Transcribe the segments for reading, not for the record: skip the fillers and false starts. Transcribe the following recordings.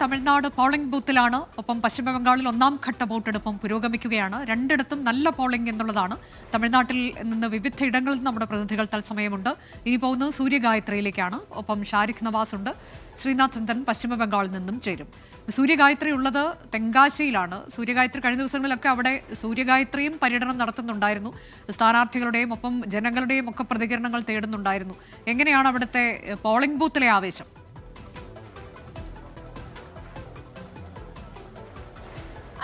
Tamil Nadu polling ബൂത്തിലാണ്. ഒപ്പം പശ്ചിമബംഗാളിൽ ഒന്നാം ഘട്ട വോട്ടെടുപ്പും പുരോഗമിക്കുകയാണ്. രണ്ടിടത്തും നല്ല പോളിംഗ് എന്നുള്ളതാണ്. തമിഴ്നാട്ടിൽ നിന്ന് വിവിധ ഇടങ്ങളിൽ നമ്മുടെ പ്രതിനിധികൾ തത്സമയമുണ്ട്. ഇനി പോകുന്നത് സൂര്യഗായത്രിയിലേക്കാണ്. ഒപ്പം ഷാരിഖ് നവാസ് ഉണ്ട്. ശ്രീനാഥ് ചന്ദൻ പശ്ചിമബംഗാളിൽ നിന്നും ചേരും. സൂര്യഗായത്രി ഉള്ളത് തെങ്കാശിയിലാണ്. സൂര്യഗായത്രി കഴിഞ്ഞ ദിവസങ്ങളിലൊക്കെ അവിടെ സൂര്യഗായത്രിയും പര്യടനം നടത്തുന്നുണ്ടായിരുന്നു. സ്ഥാനാർത്ഥികളുടെയും ഒപ്പം ജനങ്ങളുടെയും ഒക്കെ പ്രതികരണങ്ങൾ തേടുന്നുണ്ടായിരുന്നു. എങ്ങനെയാണ് അവിടുത്തെ പോളിംഗ് ബൂത്തിലെ ആവേശം?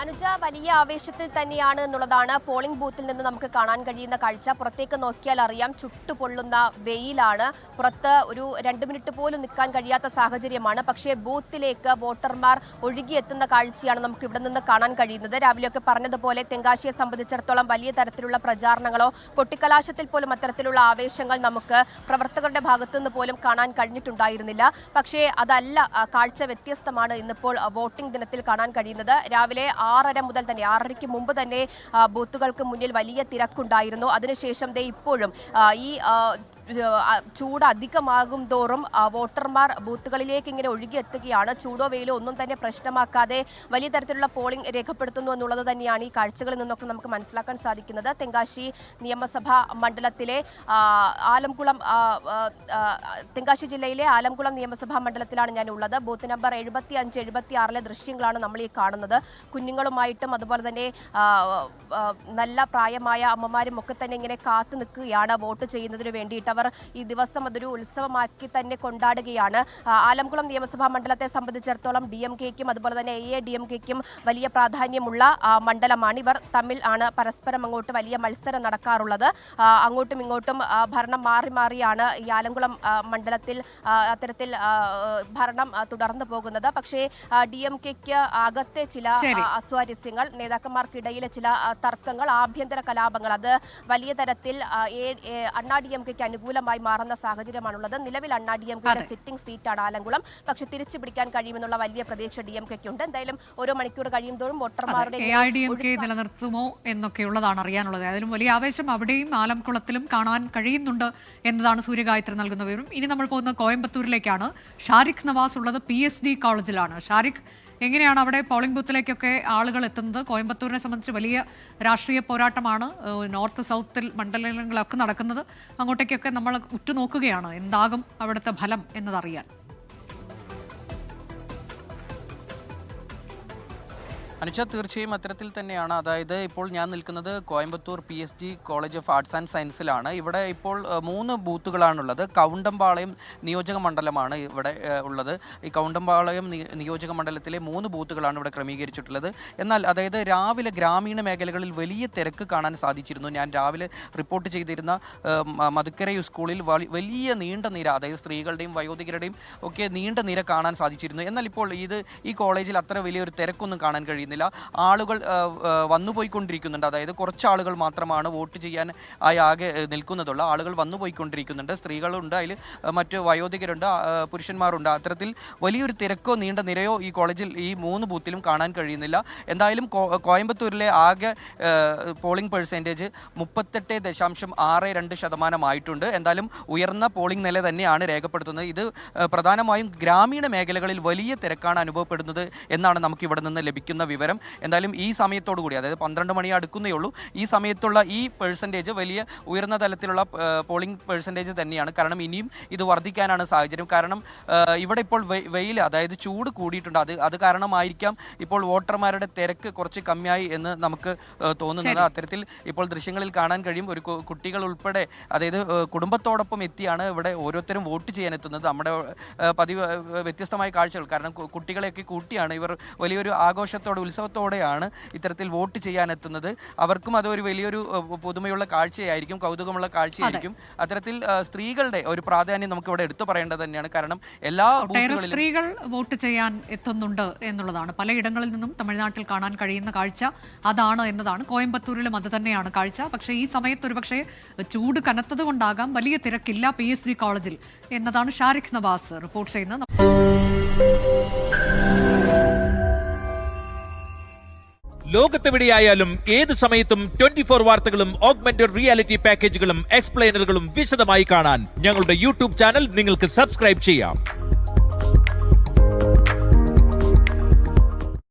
അനുജ, വലിയ ആവേശത്തിൽ തന്നെയാണ് എന്നുള്ളതാണ് പോളിംഗ് ബൂത്തിൽ നിന്ന് നമുക്ക് കാണാൻ കഴിയുന്ന കാഴ്ച. പുറത്തേക്ക് നോക്കിയാൽ അറിയാം, ചുട്ടുപൊള്ളുന്ന വെയിലാണ്. പുറത്ത് ഒരു 2 മിനിറ്റ് പോലും നിൽക്കാൻ കഴിയാത്ത സാഹചര്യമാണ്. പക്ഷേ ബൂത്തിലേക്ക് വോട്ടർമാർ ഒഴുകിയെത്തുന്ന കാഴ്ചയാണ് നമുക്ക് ഇവിടെ നിന്ന് കാണാൻ കഴിയുന്നത്. രാവിലെയൊക്കെ പറഞ്ഞതുപോലെ തെങ്കാശിയെ സംബന്ധിച്ചിടത്തോളം വലിയ തരത്തിലുള്ള പ്രചാരണങ്ങളോ കൊട്ടിക്കലാശത്തിൽ പോലും അത്തരത്തിലുള്ള ആവേശങ്ങൾ നമുക്ക് പ്രവർത്തകരുടെ ഭാഗത്തു നിന്ന് പോലും കാണാൻ കഴിഞ്ഞിട്ടുണ്ടായിരുന്നില്ല. പക്ഷേ അതല്ല, കാഴ്ച വ്യത്യസ്തമാണ് ഇന്നിപ്പോൾ വോട്ടിംഗ് ദിനത്തിൽ കാണാൻ കഴിയുന്നത്. രാവിലെ 6:30 മുതൽ തന്നെ 6:30ക്ക് മുമ്പ് തന്നെ ബൂത്തുകൾക്ക് മുന്നിൽ വലിയ തിരക്കുണ്ടായിരുന്നു. അതിനുശേഷം ഇപ്പോഴും ഈ ചൂട് അധികമാകും തോറും വോട്ടർമാർ ബൂത്തുകളിലേക്ക് ഇങ്ങനെ ഒഴുകിയെത്തുകയാണ്. ചൂടോ വെയിലോ ഒന്നും തന്നെ പ്രശ്നമാക്കാതെ വലിയ തരത്തിലുള്ള പോളിംഗ് രേഖപ്പെടുത്തുന്നു എന്നുള്ളത് തന്നെയാണ് ഈ കാഴ്ചകളിൽ നിന്നൊക്കെ നമുക്ക് മനസ്സിലാക്കാൻ സാധിക്കുന്നത്. തെങ്കാശി നിയമസഭാ മണ്ഡലത്തിലെ ആലംകുളം, തെങ്കാശി ജില്ലയിലെ ആലംകുളം നിയമസഭാ മണ്ഡലത്തിലാണ് ഞാൻ ഉള്ളത്. ബൂത്ത് നമ്പർ 75, 76 ദൃശ്യങ്ങളാണ് നമ്മൾ ഈ കാണുന്നത്. കുഞ്ഞുങ്ങളുമായിട്ടും അതുപോലെ തന്നെ നല്ല പ്രായമായ അമ്മമാരും ഒക്കെ തന്നെ ഇങ്ങനെ കാത്തു നിൽക്കുകയാണ് വോട്ട് ചെയ്യുന്നതിന് വേണ്ടിയിട്ട്. അവർ ഈ ദിവസം അതൊരു ഉത്സവമാക്കി തന്നെ കൊണ്ടാടുകയാണ്. ആലംകുളം നിയമസഭാ മണ്ഡലത്തെ സംബന്ധിച്ചിടത്തോളം DMKയ്ക്കും അതുപോലെ തന്നെ AADMKയ്ക്കും വലിയ പ്രാധാന്യമുള്ള മണ്ഡലമാണ്. ഇവർ തമ്മിൽ ആണ് പരസ്പരം അങ്ങോട്ട് വലിയ മത്സരം നടക്കാറുള്ളത്. അങ്ങോട്ടും ഇങ്ങോട്ടും ഭരണം മാറി മാറിയാണ് ഈ ആലംകുളം മണ്ഡലത്തിൽ അത്തരത്തിൽ ഭരണം തുടർന്നു പോകുന്നത്. പക്ഷേ DMKയ്ക്ക് അകത്തെ ചില അസ്വാരസ്യങ്ങൾ, നേതാക്കന്മാർക്കിടയിലെ ചില തർക്കങ്ങൾ, ആഭ്യന്തര കലാപങ്ങൾ, അത് വലിയ തരത്തിൽ അണ്ണാ DMKയ്ക്ക് അനുകൂലമായി മാറുന്ന സാഹചര്യമാണുള്ളത്. നിലവിൽ അണ്ണാ DMKയുടെ സിറ്റിംഗ് സീറ്റാണ് ആലംകുളം. പക്ഷെ തിരിച്ചു പിടിക്കാൻ കഴിയുമെന്നുള്ള വലിയ പ്രതീക്ഷ DMKയ്ക്കുണ്ട്. എന്തായാലും ഓരോ മണിക്കൂർ കഴിയുമ്പോഴും വോട്ടർമാരുടെ AIDMK നിലനിർത്തുമോ എന്നൊക്കെയുള്ളതാണ് അറിയാനുള്ളത്. അതിലും വലിയ ആവേശം അവിടെയും ആലംകുളത്തിലും കാണാൻ കഴിയുന്നുണ്ട് എന്നതാണ് സൂര്യഗായത്രി നൽകുന്ന വിവരം. ഇനി നമ്മൾ പോകുന്നത് കോയമ്പത്തൂരിലേക്കാണ്. ഷാരിഖ് നവാസ് ഉള്ളത് PSD കോളേജിലാണ്. ഷാരിഖ്, എങ്ങനെയാണ് അവിടെ പോളിംഗ് ബൂത്തിലേക്കൊക്കെ ആളുകൾ എത്തുന്നത്? കോയമ്പത്തൂരിനെ സംബന്ധിച്ച് വലിയ രാഷ്ട്രീയ പോരാട്ടമാണ് നോർത്ത് സൗത്തിൽ മണ്ഡലങ്ങളൊക്കെ നടക്കുന്നത്. അങ്ങോട്ടേക്കൊക്കെ നമ്മൾ ഉറ്റുനോക്കുകയാണ്. എന്താകും അവിടുത്തെ ഫലം എന്നതറിയാൻ. അനുഷ, തീർച്ചയായും അത്തരത്തിൽ തന്നെയാണ്. അതായത് ഇപ്പോൾ ഞാൻ നിൽക്കുന്നത് Coimbatore PSD college of arts and സയൻസിലാണ്. ഇവിടെ ഇപ്പോൾ 3 ബൂത്തുകളാണുള്ളത്. കൗണ്ടമ്പാളയം നിയോജക മണ്ഡലമാണ് ഇവിടെ ഉള്ളത്. ഈ കൗണ്ടമ്പാളയം നിയോജക മണ്ഡലത്തിലെ 3 ബൂത്തുകളാണ് ഇവിടെ ക്രമീകരിച്ചിട്ടുള്ളത്. എന്നാൽ അതായത് രാവിലെ ഗ്രാമീണ മേഖലകളിൽ വലിയ തിരക്ക് കാണാൻ സാധിച്ചിരുന്നു. ഞാൻ രാവിലെ റിപ്പോർട്ട് ചെയ്തിരുന്ന മധുക്കര സ്കൂളിൽ വലിയ നീണ്ട നിര, അതായത് സ്ത്രീകളുടെയും വയോധികരുടെയും ഒക്കെ നീണ്ട നിര കാണാൻ സാധിച്ചിരുന്നു. എന്നാൽ ഇപ്പോൾ ഈ കോളേജിൽ അത്ര വലിയൊരു തിരക്കൊന്നും കാണാൻ കഴിയുന്നില്ല. ആളുകൾ വന്നുപോയിക്കൊണ്ടിരിക്കുന്നുണ്ട്. അതായത് കുറച്ച് ആളുകൾ മാത്രമാണ് വോട്ട് ചെയ്യാൻ ആകെ നിൽക്കുന്നതുള്ള ആളുകൾ വന്നുപോയിക്കൊണ്ടിരിക്കുന്നുണ്ട്. സ്ത്രീകളുണ്ട്, അതിൽ മറ്റ് വയോധികരുണ്ട്, പുരുഷന്മാരുണ്ട്. അത്തരത്തിൽ വലിയൊരു തിരക്കോ നീണ്ട നിരയോ ഈ കോളേജിൽ ഈ 3 ബൂത്തിലും കാണാൻ കഴിയുന്നില്ല. എന്തായാലും കോയമ്പത്തൂരിലെ ആകെ പോളിംഗ് പെർസെൻറ്റേജ് 38.62% ആയിട്ടുണ്ട്. എന്തായാലും ഉയർന്ന പോളിംഗ് നില തന്നെയാണ് രേഖപ്പെടുത്തുന്നത്. ഇത് പ്രധാനമായും ഗ്രാമീണ മേഖലകളിൽ വലിയ തിരക്കാണ് അനുഭവപ്പെടുന്നത് എന്നാണ് നമുക്ക് ഇവിടെ നിന്ന് ലഭിക്കുന്ന വിവരം. എന്തായാലും ഈ സമയത്തോടു കൂടി, അതായത് 12 മണി അടുക്കുന്നേ ഉള്ളൂ, ഈ സമയത്തുള്ള ഈ പെർസെൻറ്റേജ് വലിയ ഉയർന്ന തലത്തിലുള്ള പോളിംഗ് പെർസെൻറ്റേജ് തന്നെയാണ്. കാരണം ഇനിയും ഇത് വർദ്ധിക്കാനാണ് സാഹചര്യം. കാരണം ഇവിടെ ഇപ്പോൾ വെയിൽ, അതായത് ചൂട് കൂടിയിട്ടുണ്ട്. അത് കാരണമായിരിക്കാം ഇപ്പോൾ വോട്ടർമാരുടെ തിരക്ക് കുറച്ച് കമ്മിയായി എന്ന് നമുക്ക് തോന്നുന്നത്. അത്തരത്തിൽ ഇപ്പോൾ ദൃശ്യങ്ങളിൽ കാണാൻ കഴിയും. ഒരു കുട്ടികൾ ഉൾപ്പെടെ, അതായത് കുടുംബത്തോടൊപ്പം എത്തിയാണ് ഇവിടെ ഓരോരുത്തരും വോട്ട് ചെയ്യാൻ എത്തുന്നത്. നമ്മുടെ പതിവ് വ്യത്യസ്തമായ കാഴ്ചകൾ. കാരണം കുട്ടികളെയൊക്കെ കൂട്ടിയാണ് ഇവർ വലിയൊരു ആഘോഷത്തോടെ, ഉത്സവത്തോടെയാണ് ഇത്തരത്തിൽ വോട്ട് ചെയ്യാനെത്തുന്നത്. അവർക്കും അത് ഒരു വലിയൊരു പുതുമയുള്ള കാഴ്ചയായിരിക്കും, കൗതുകമുള്ള കാഴ്ചയായിരിക്കും. അത്തരത്തിൽ സ്ത്രീകളുടെ ഒരു പ്രാധാന്യം നമുക്ക് ഇവിടെ എടുത്തു പറയേണ്ടത് തന്നെയാണ്. കാരണം എല്ലാ സ്ത്രീകൾ വോട്ട് ചെയ്യാൻ എത്തുന്നുണ്ട് എന്നുള്ളതാണ് പലയിടങ്ങളിൽ നിന്നും തമിഴ്നാട്ടിൽ കാണാൻ കഴിയുന്ന കാഴ്ച. അതാണ് എന്നതാണ്. കോയമ്പത്തൂരിലും അത് തന്നെയാണ് കാഴ്ച. പക്ഷേ ഈ സമയത്ത് ഒരുപക്ഷെ ചൂട് കനത്തത് കൊണ്ടാകാം വലിയ തിരക്കില്ല PSD കോളേജിൽ എന്നതാണ് ഷാരിഖ് നവാസ് റിപ്പോർട്ട് ചെയ്യുന്നത്. ലോകത്തെവിടെയായാലും ഏത് സമയത്തും 24 വാർത്തകളും ഓഗ്മെന്റഡ് റിയാലിറ്റി പാക്കേജുകളും എക്സ്പ്ലെയിനറുകളും വിശദമായി കാണാൻ ഞങ്ങളുടെ YouTube ചാനൽ നിങ്ങൾക്ക് സബ്സ്ക്രൈബ് ചെയ്യാം.